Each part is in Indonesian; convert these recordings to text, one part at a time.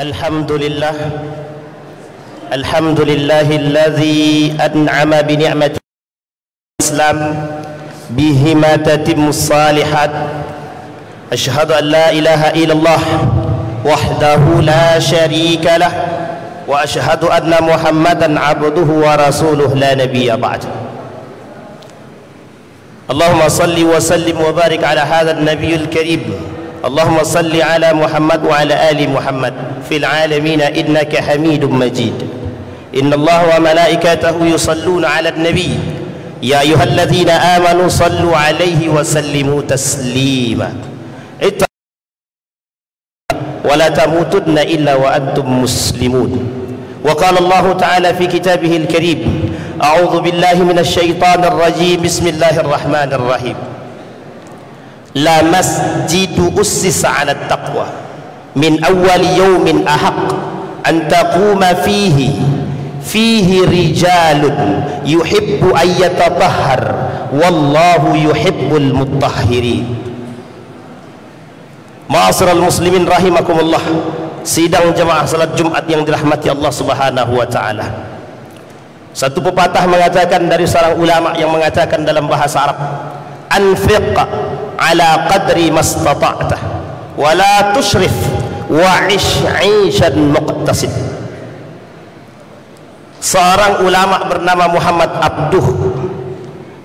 Alhamdulillah, alhamdulillahilladzi an'ama bi ni'mati Islam bihi ma tatimmu salihat. Asyhadu an la ilaha illallah wahdahu la syarika lah wa asyhadu anna Muhammadan abduhu wa rasuluh la nabiyya ba'd. Allahumma salli wa sallim wa barik ala hadha an-nabiyil karim. Allahumma salli ala Muhammad wa ala ali Muhammad fil alamin innaka Hamidum Majid. Inna Allah wa malaikatahu yusalluna ala an-nabi ya ayyuhalladzina amanu sallu alaihi wa sallimu taslima. Wa la tamutunna illa wa antum muslimun. Wa qala Allah ta'ala fi kitabihil karim, a'udzu billahi minasy syaithanir rajim, bismillahir rahmanir rahim. La masjidu ussisa 'ala taqwa min awwal yawmin ahaq an taquma fihi rijalun yuhibbu an yatatahhar wallahu yuhibbul mutahhirin. Ma'asyiral muslimin rahimakumullah, sidang jemaah salat Jumat yang dirahmati Allah Subhanahu wa taala. Satu pepatah mengatakan dari seorang ulama yang mengatakan dalam bahasa Arab, anfiq ala qadri mastata'ta wa la tushrif wa 'ishan muqtasid. Seorang ulama bernama Muhammad Abduh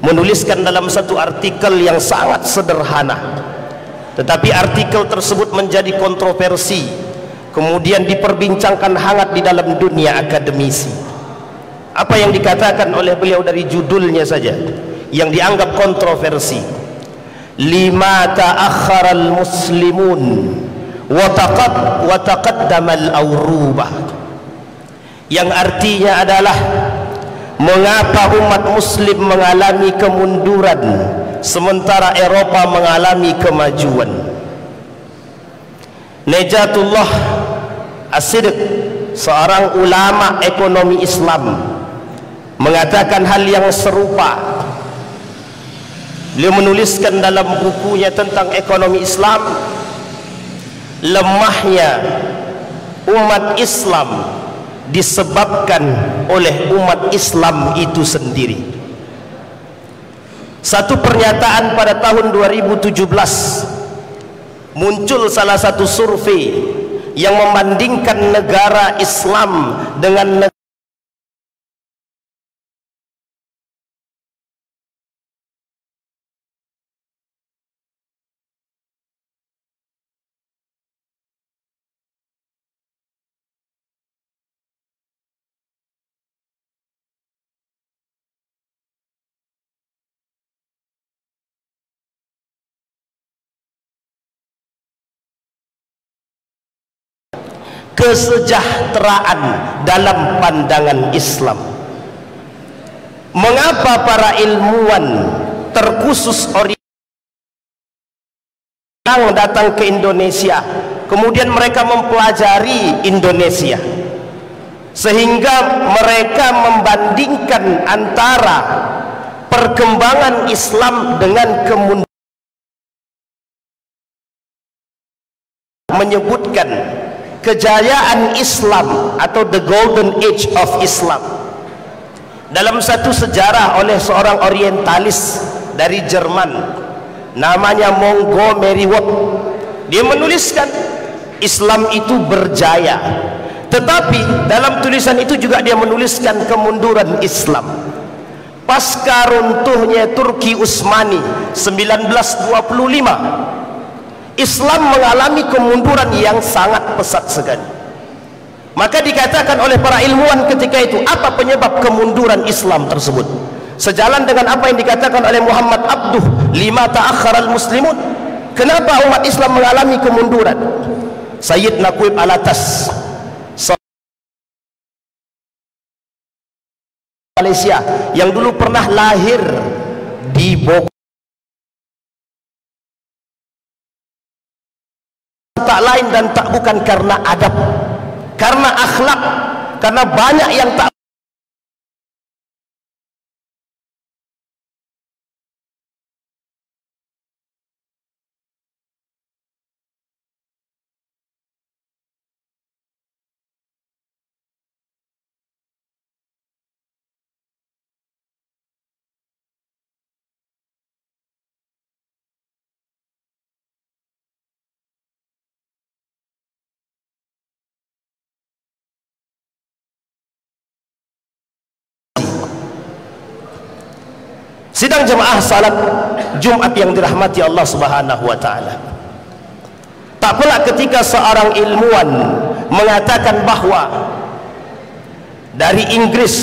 menuliskan dalam satu artikel yang sangat sederhana, tetapi artikel tersebut menjadi kontroversi, kemudian diperbincangkan hangat di dalam dunia akademisi. Apa yang dikatakan oleh beliau dari judulnya saja yang dianggap kontroversi, lima ta'akhkharal muslimun wa taqaddamal awrubah, yang artinya adalah mengapa umat muslim mengalami kemunduran sementara Eropa mengalami kemajuan. Najatullah As-Siddiq, seorang ulama ekonomi Islam, mengatakan hal yang serupa. Beliau menuliskan dalam bukunya tentang ekonomi Islam, lemahnya umat Islam disebabkan oleh umat Islam itu sendiri. Satu pernyataan pada tahun 2017, muncul salah satu survei yang membandingkan negara Islam dengan negara kesejahteraan dalam pandangan Islam. Mengapa para ilmuwan terkhusus orang datang ke Indonesia, kemudian mereka mempelajari Indonesia, sehingga mereka membandingkan antara perkembangan Islam dengan kemunduran, menyebutkan kejayaan Islam atau the golden age of Islam dalam satu sejarah oleh seorang orientalis dari Jerman namanya Montgomery Watt. Dia menuliskan Islam itu berjaya, tetapi dalam tulisan itu juga dia menuliskan kemunduran Islam pasca runtuhnya Turki Utsmani 1925. Islam mengalami kemunduran yang sangat pesat sekali. Maka dikatakan oleh para ilmuwan ketika itu, apa penyebab kemunduran Islam tersebut? Sejalan dengan apa yang dikatakan oleh Muhammad Abduh, lima ta'akhkharal muslimun, kenapa umat Islam mengalami kemunduran? Sayyid Naqib Alatas, Malaysia, yang dulu pernah lahir di Bogor, tak lain dan tak bukan karena adab, karena akhlak, karena banyak yang tak Sidang jemaah salat Jumat yang dirahmati Allah Subhanahu wa taala. Tak pula ketika seorang ilmuwan mengatakan bahwa dari Inggris,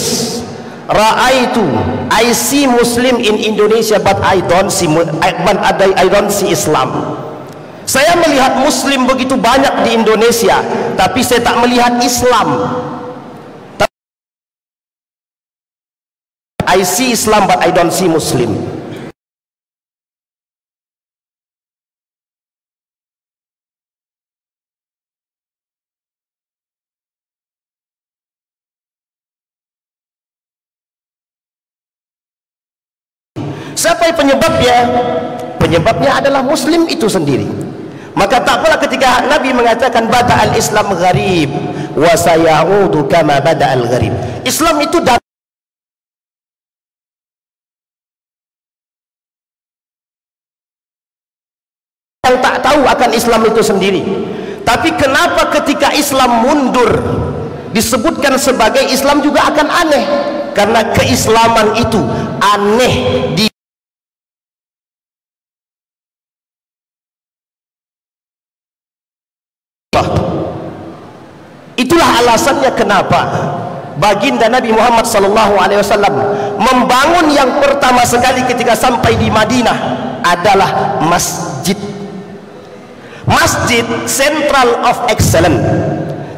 I see Muslim in Indonesia but I don't see Islam. Saya melihat Muslim begitu banyak di Indonesia, tapi saya tak melihat Islam. I see Islam but I don't see Muslim. Siapa penyebabnya? Penyebabnya adalah Muslim itu sendiri. Maka tak pula ketika Nabi mengatakan bada'al Islam gharib wa sayaudu kama bada'al gharib. Islam itu yang tak tahu akan Islam itu sendiri. Tapi kenapa ketika Islam mundur disebutkan sebagai Islam juga akan aneh? Karena keislaman itu aneh di itulah alasannya kenapa baginda Nabi Muhammad SAW membangun yang pertama sekali ketika sampai di Madinah adalah masjid. Masjid, central of excellence,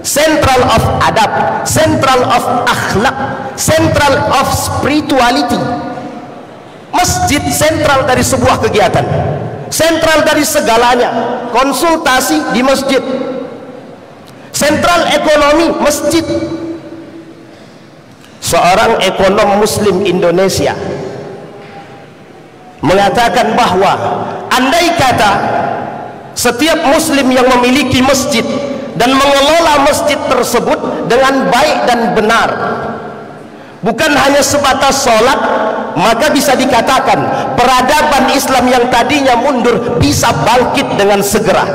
central of adab, central of akhlak, central of spirituality. Masjid sentral dari sebuah kegiatan, sentral dari segalanya. Konsultasi di masjid, sentral ekonomi masjid. Seorang ekonom Muslim Indonesia mengatakan bahwa andai kata setiap Muslim yang memiliki masjid dan mengelola masjid tersebut dengan baik dan benar, bukan hanya sebatas sholat, maka bisa dikatakan peradaban Islam yang tadinya mundur bisa bangkit dengan segera.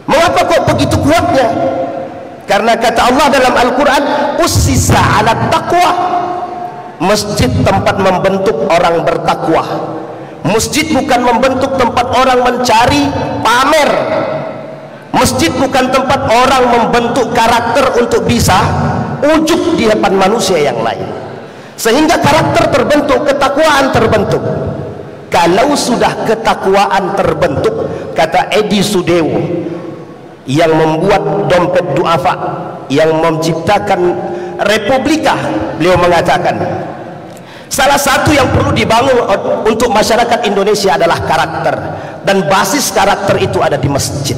Mengapa kok begitu kuatnya? Karena kata Allah dalam Al-Quran, ussisa ala taqwa. Masjid tempat membentuk orang bertakwa. Masjid bukan membentuk tempat orang mencari pamer. Masjid bukan tempat orang membentuk karakter untuk bisa ujub di depan manusia yang lain. Sehingga karakter terbentuk, ketakwaan terbentuk. Kalau sudah ketakwaan terbentuk, kata Edi Sudewo yang membuat dompet duafa, yang menciptakan Republika, beliau mengatakan salah satu yang perlu dibangun untuk masyarakat Indonesia adalah karakter, dan basis karakter itu ada di masjid.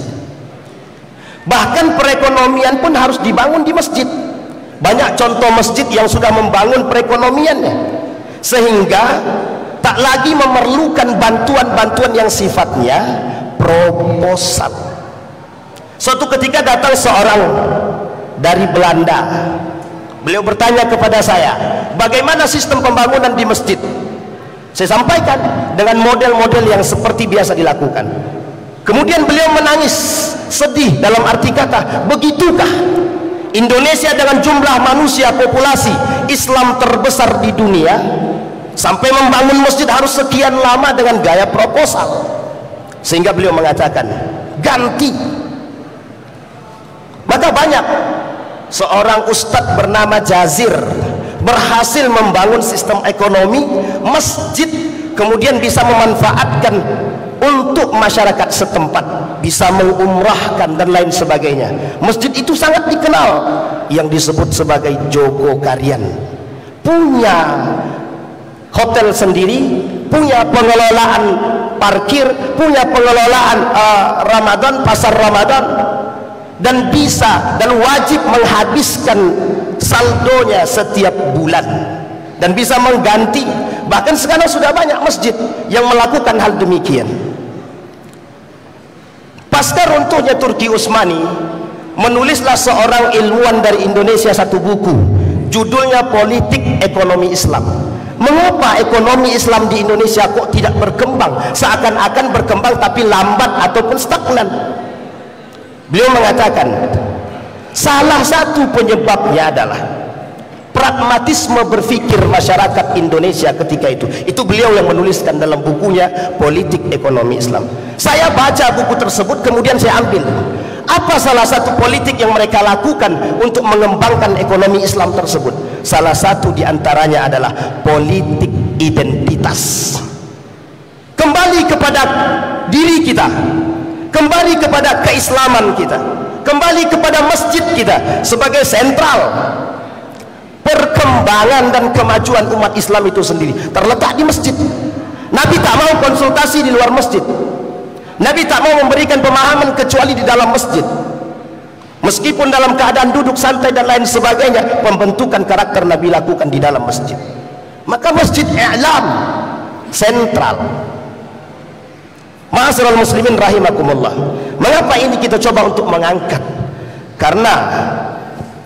Bahkan perekonomian pun harus dibangun di masjid. Banyak contoh masjid yang sudah membangun perekonomiannya, sehingga tak lagi memerlukan bantuan-bantuan yang sifatnya proposal. Suatu ketika datang seorang dari Belanda. Beliau bertanya kepada saya, bagaimana sistem pembangunan di masjid? Saya sampaikan dengan model-model yang seperti biasa dilakukan. Kemudian beliau menangis, sedih, dalam arti kata, begitukah Indonesia dengan jumlah manusia, populasi Islam terbesar di dunia, sampai membangun masjid harus sekian lama dengan gaya proposal? Sehingga beliau mengatakan, ganti. Maka banyak seorang ustadz bernama Jazir berhasil membangun sistem ekonomi masjid, kemudian bisa memanfaatkan untuk masyarakat setempat, bisa mengumrahkan dan lain sebagainya. Masjid itu sangat dikenal, yang disebut sebagai Jogokarian, punya hotel sendiri, punya pengelolaan parkir, punya pengelolaan Ramadan, pasar Ramadan, dan bisa dan wajib menghabiskan saldonya setiap bulan dan bisa mengganti. Bahkan sekarang sudah banyak masjid yang melakukan hal demikian. Pasca runtuhnya Turki Utsmani, menulislah seorang ilmuwan dari Indonesia satu buku, judulnya Politik Ekonomi Islam. Mengapa ekonomi Islam di Indonesia kok tidak berkembang, seakan-akan berkembang tapi lambat ataupun stagnan? Beliau mengatakan salah satu penyebabnya adalah pragmatisme berpikir masyarakat Indonesia ketika itu. Itu beliau yang menuliskan dalam bukunya Politik Ekonomi Islam. Saya baca buku tersebut, kemudian saya ambil apa salah satu politik yang mereka lakukan untuk mengembangkan ekonomi Islam tersebut. Salah satu diantaranya adalah politik identitas. Kembali kepada diri kita, kembali kepada keislaman kita, kembali kepada masjid kita sebagai sentral perkembangan dan kemajuan umat Islam itu sendiri terletak di masjid. Nabi tak mau konsultasi di luar masjid. Nabi tak mau memberikan pemahaman kecuali di dalam masjid. Meskipun dalam keadaan duduk santai dan lain sebagainya, pembentukan karakter Nabi lakukan di dalam masjid. Maka masjid i'lam sentral. Ma'asyiral muslimin rahimakumullah. Mengapa ini kita coba untuk mengangkat? Karena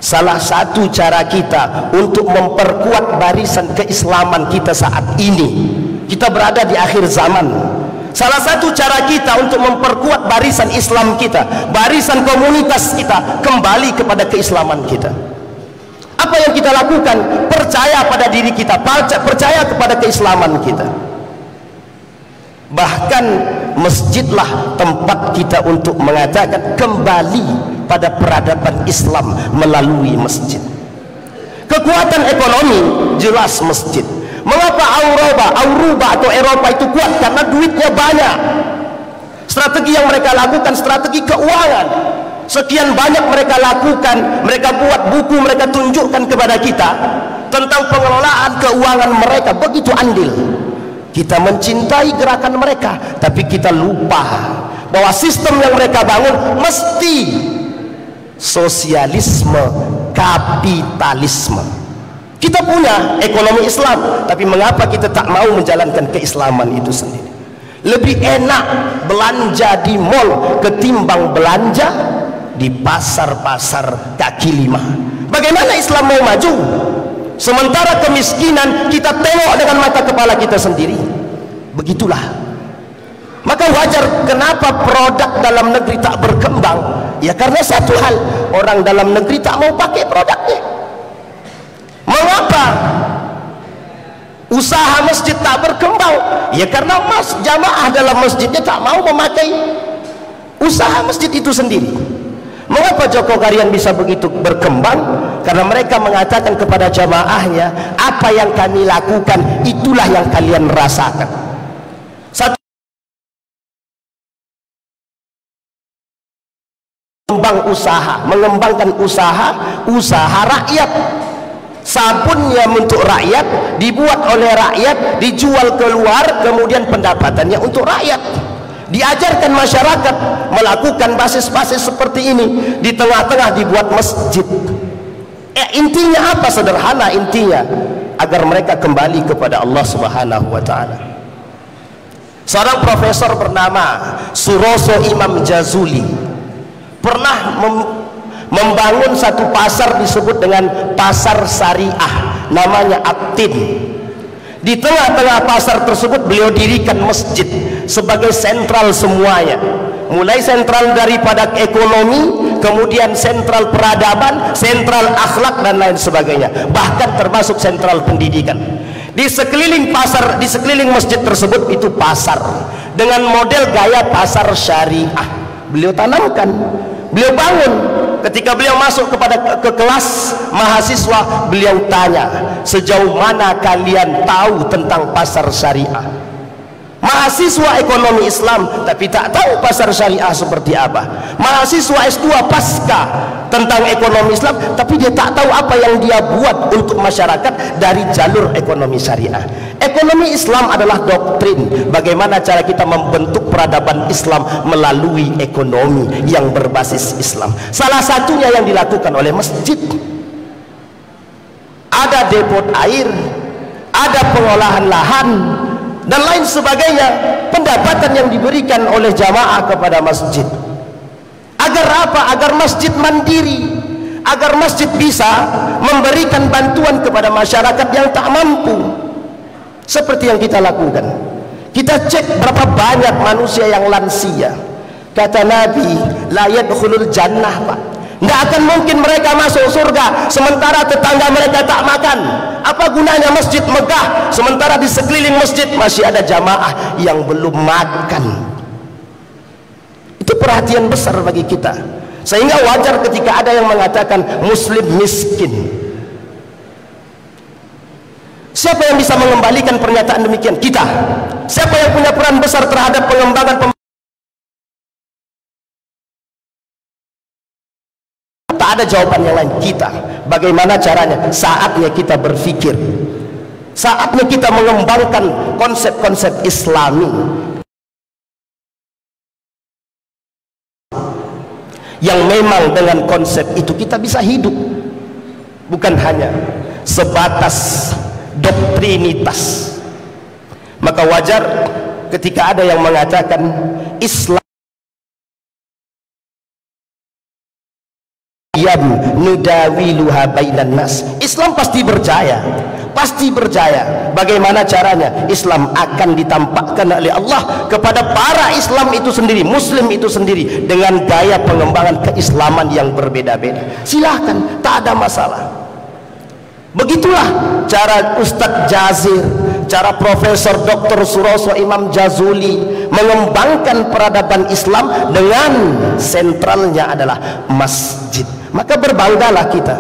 salah satu cara kita untuk memperkuat barisan keislaman kita saat ini, kita berada di akhir zaman. Salah satu cara kita untuk memperkuat barisan Islam kita, barisan komunitas kita, kembali kepada keislaman kita. Apa yang kita lakukan? Percaya pada diri kita, percaya kepada keislaman kita. Bahkan masjidlah tempat kita untuk mengatakan kembali pada peradaban Islam melalui masjid. Kekuatan ekonomi jelas masjid. Mengapa Auroba atau Eropa itu kuat? Karena duitnya banyak. Strategi yang mereka lakukan strategi keuangan. Sekian banyak mereka lakukan, mereka buat buku, mereka tunjukkan kepada kita tentang pengelolaan keuangan mereka, begitu andil. Kita mencintai gerakan mereka, tapi kita lupa bahwa sistem yang mereka bangun mesti sosialisme, kapitalisme. Kita punya ekonomi Islam, tapi mengapa kita tak mau menjalankan keislaman itu sendiri? Lebih enak belanja di mall ketimbang belanja di pasar-pasar kaki lima. Bagaimana Islam mau maju? Sementara kemiskinan kita tengok dengan mata kepala kita sendiri. Begitulah. Maka wajar kenapa produk dalam negeri tak berkembang. Ya karena satu hal, orang dalam negeri tak mau pakai produknya. Mengapa usaha masjid tak berkembang? Ya karena jamaah dalam masjidnya tak mau memakai usaha masjid itu sendiri. Mengapa Joko Karian bisa begitu berkembang? Karena mereka mengatakan kepada jamaahnya, apa yang kami lakukan itulah yang kalian rasakan. Satu, mengembangkan usaha rakyat. Sabunnya untuk rakyat, dibuat oleh rakyat, dijual keluar, kemudian pendapatannya untuk rakyat. Diajarkan masyarakat melakukan basis-basis seperti ini. Di tengah-tengah dibuat masjid. Intinya apa? Sederhana intinya, agar mereka kembali kepada Allah Subhanahu wa ta'ala. Seorang profesor bernama Suroso Imam Jazuli pernah membangun satu pasar disebut dengan pasar syariah, namanya Aptin. Di tengah-tengah pasar tersebut beliau dirikan masjid sebagai sentral semuanya, mulai sentral daripada ekonomi, kemudian sentral peradaban, sentral akhlak dan lain sebagainya, bahkan termasuk sentral pendidikan. Di sekeliling pasar, di sekeliling masjid tersebut itu pasar dengan model gaya pasar syariah. Beliau tanamkan, beliau bangun. Ketika beliau masuk ke kelas mahasiswa, beliau tanya, sejauh mana kalian tahu tentang pasar syariah? Mahasiswa ekonomi Islam tapi tak tahu pasar syariah seperti apa. Mahasiswa S2 pasca tentang ekonomi Islam tapi dia tak tahu apa yang dia buat untuk masyarakat dari jalur ekonomi syariah. Ekonomi Islam adalah doktrin, bagaimana cara kita membentuk peradaban Islam melalui ekonomi yang berbasis Islam. Salah satunya yang dilakukan oleh masjid. Ada depot air, ada pengolahan lahan dan lain sebagainya, pendapatan yang diberikan oleh jamaah kepada masjid. Agar apa? Agar masjid mandiri, agar masjid bisa memberikan bantuan kepada masyarakat yang tak mampu. Seperti yang kita lakukan. Kita cek berapa banyak manusia yang lansia. Kata Nabi, la yadkhulul jannah, Pak. Tidak akan mungkin mereka masuk surga sementara tetangga mereka tak makan. Apa gunanya masjid megah sementara di sekeliling masjid masih ada jamaah yang belum makan. Itu perhatian besar bagi kita, sehingga wajar ketika ada yang mengatakan muslim miskin. Siapa yang bisa mengembalikan pernyataan demikian? Kita. Siapa yang punya peran besar terhadap pengembangan tak ada jawaban yang lain? Kita. Bagaimana caranya? Saatnya kita berpikir, saatnya kita mengembangkan konsep-konsep Islami yang memang dengan konsep itu kita bisa hidup, bukan hanya sebatas doktrinitas. Maka wajar ketika ada yang mengatakan Islam nudawiluha bainan nas. Islam pasti berjaya, pasti berjaya. Bagaimana caranya? Islam akan ditampakkan oleh Allah kepada para Islam itu sendiri, muslim itu sendiri, dengan gaya pengembangan keislaman yang berbeda-beda. Silahkan, tak ada masalah. Begitulah cara Ustadz Jazir, cara Profesor Dr. Suroso Imam Jazuli mengembangkan peradaban Islam dengan sentralnya adalah masjid. Maka berbanggalah kita.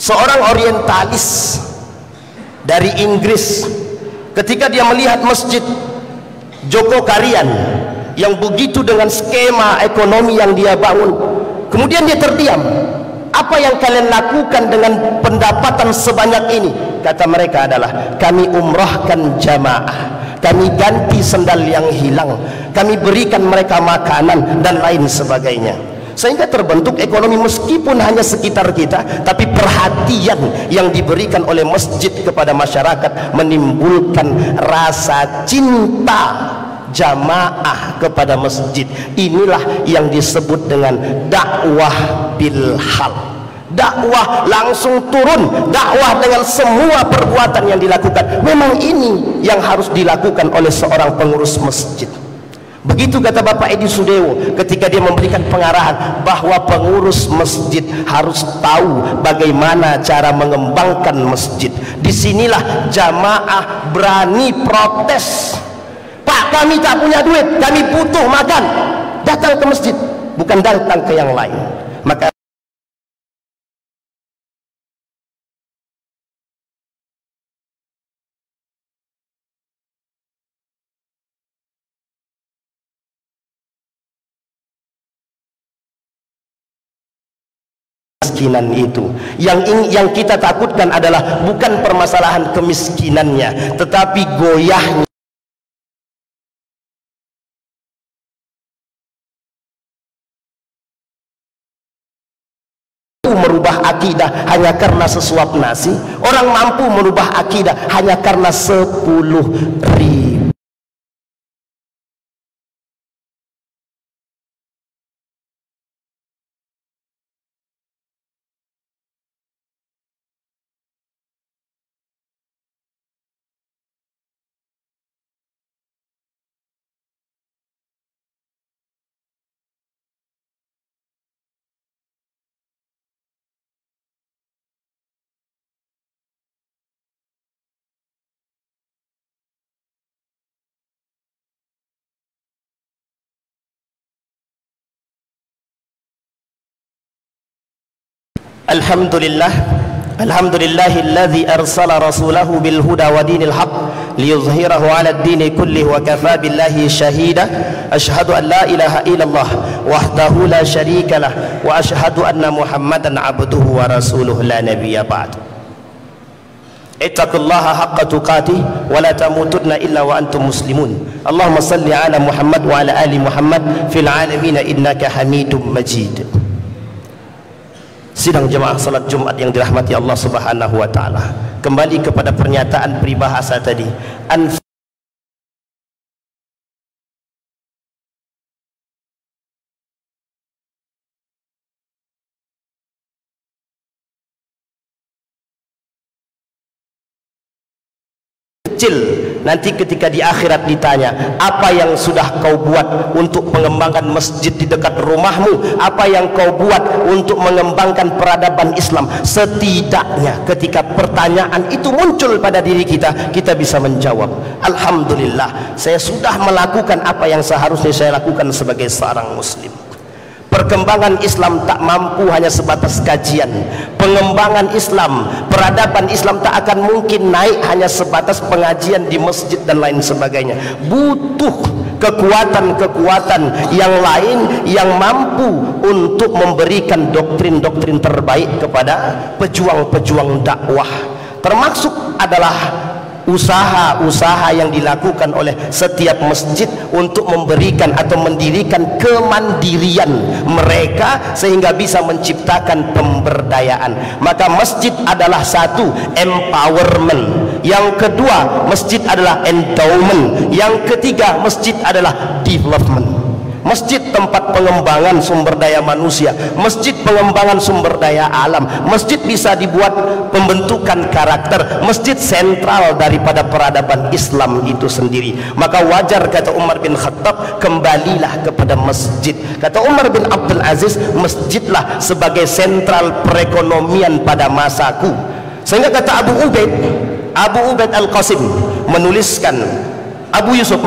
Seorang orientalis dari Inggris, ketika dia melihat masjid Joko Karian yang begitu dengan skema ekonomi yang dia bangun, kemudian dia terdiam. Apa yang kalian lakukan dengan pendapatan sebanyak ini? Kata mereka adalah, kami umrahkan jamaah, kami ganti sendal yang hilang, kami berikan mereka makanan dan lain sebagainya. Sehingga terbentuk ekonomi meskipun hanya sekitar kita, tapi perhatian yang diberikan oleh masjid kepada masyarakat menimbulkan rasa cinta jamaah kepada masjid. Inilah yang disebut dengan dakwah bilhal. Dakwah langsung turun, dakwah dengan semua perbuatan yang dilakukan. Memang ini yang harus dilakukan oleh seorang pengurus masjid. Begitu kata Bapak Edi Sudewo ketika dia memberikan pengarahan bahwa pengurus masjid harus tahu bagaimana cara mengembangkan masjid. Disinilah jamaah berani protes. Pak, kami tak punya duit, kami butuh makan. Datang ke masjid, bukan datang ke yang lain. Maka kemiskinan itu yang kita takutkan adalah bukan permasalahan kemiskinannya, tetapi goyahnya merubah akidah hanya karena sesuap nasi. Orang mampu merubah akidah hanya karena 10.000. Alhamdulillah, alhamdulillahilladzi arsala rasulahu bil huda wa dinil haq liyuzhirahu 'ala ad-dini kullihi wa kafa billahi shahida. Asyhadu an la ilaha illallah wahdahu la syarika lah wa asyhadu anna Muhammadan 'abduhu wa rasuluhu la nabiyya ba'd. Ittaqullaha haqqa tuqatih wa la tamutunna illa wa antum muslimun. Allahumma salli 'ala Muhammad wa 'ala ali Muhammad fil 'alamin innaka Hamidum Majid. Sidang jemaah salat Jumat yang dirahmati Allah Subhanahu wa taala. Kembali kepada pernyataan peribahasa tadi. kecil. Nanti ketika di akhirat ditanya, apa yang sudah kau buat untuk mengembangkan masjid di dekat rumahmu? Apa yang kau buat untuk mengembangkan peradaban Islam? Setidaknya ketika pertanyaan itu muncul pada diri kita, kita bisa menjawab, alhamdulillah, saya sudah melakukan apa yang seharusnya saya lakukan sebagai seorang muslim. Perkembangan Islam tak mampu hanya sebatas kajian. Pengembangan Islam, peradaban Islam tak akan mungkin naik hanya sebatas pengajian di masjid dan lain sebagainya. Butuh kekuatan-kekuatan yang lain yang mampu untuk memberikan doktrin-doktrin terbaik kepada pejuang-pejuang dakwah. Termasuk adalah usaha-usaha yang dilakukan oleh setiap masjid untuk memberikan atau mendirikan kemandirian mereka sehingga bisa menciptakan pemberdayaan. Maka masjid adalah satu, empowerment. Yang kedua, masjid adalah endowment. Yang ketiga, masjid adalah development. Masjid tempat pengembangan sumber daya manusia, masjid pengembangan sumber daya alam, masjid bisa dibuat pembentukan karakter, masjid sentral daripada peradaban Islam itu sendiri. Maka wajar, kata Umar bin Khattab, kembalilah kepada masjid. Kata Umar bin Abdul Aziz, masjidlah sebagai sentral perekonomian pada masaku. Sehingga kata Abu Ubaid Al-Qasim menuliskan, Abu Yusuf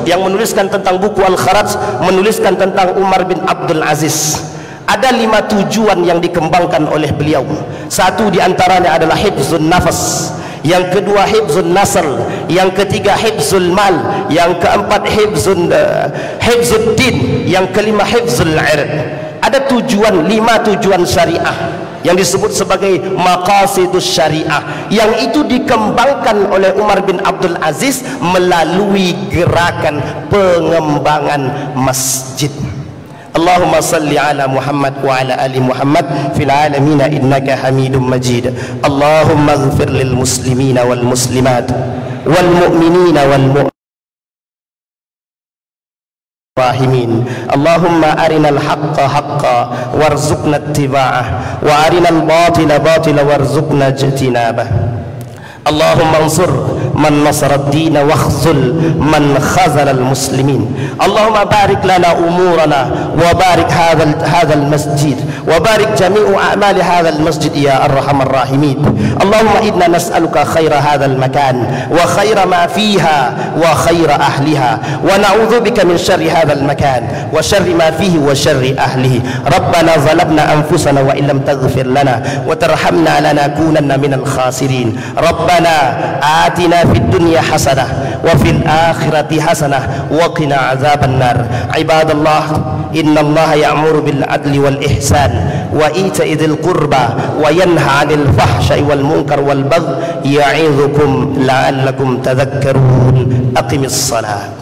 yang menuliskan tentang buku Al-Kharaj, menuliskan tentang Umar bin Abdul Aziz. Ada 5 tujuan yang dikembangkan oleh beliau. Satu diantaranya adalah hifzun nafas, yang kedua hifzun nasl, yang ketiga hifzul mal, yang keempat hifzud din, yang kelima hifzul ird. Ada 5 tujuan syariah yang disebut sebagai maqasidus syariah, yang itu dikembangkan oleh Umar bin Abdul Aziz melalui gerakan pengembangan masjid. Allahumma salli ala Muhammad wa ala ali Muhammad fil alamin innaka Hamidum Majid. Allahumma ighfir lil muslimina wal muslimat wal mu'minina wal mu'minat rahimin. Allahumma arinal haqqa haqqa warzuqna ittiba'ah wa arinal batila batila warzuqna ijtinabah. Allahumma ansur man nasara ad-din wakhzul man khazala al-muslimin. Allahumma barik lana umurana wa barik hadha al-masjid wa barik jami'u a'mali hadha al-masjid ya arhamar rahimin. Allahumma inna nas'aluka khaira hadha al-makan wa khaira ma fiha wa khaira ahliha wa na'udzu bika min syarri hadha al-makan wa syarri ma fihi wa syarri ahlihi. Rabbana zalamna anfusana wa illam taghfir lana wa tarhamna lanakunanna minal khasirin. Rabbana atina fid dunya hasanah wa fil akhirati hasanah wa qina azaban nar. Ibadallah, innallaha ya'muru bil adli wal ihsan wa ita'i dzil qurba wa yanha 'anil fahsya'i wal munkar wal baghi ya'idzukum la'allakum tadhakkarun. Aqimis shalah.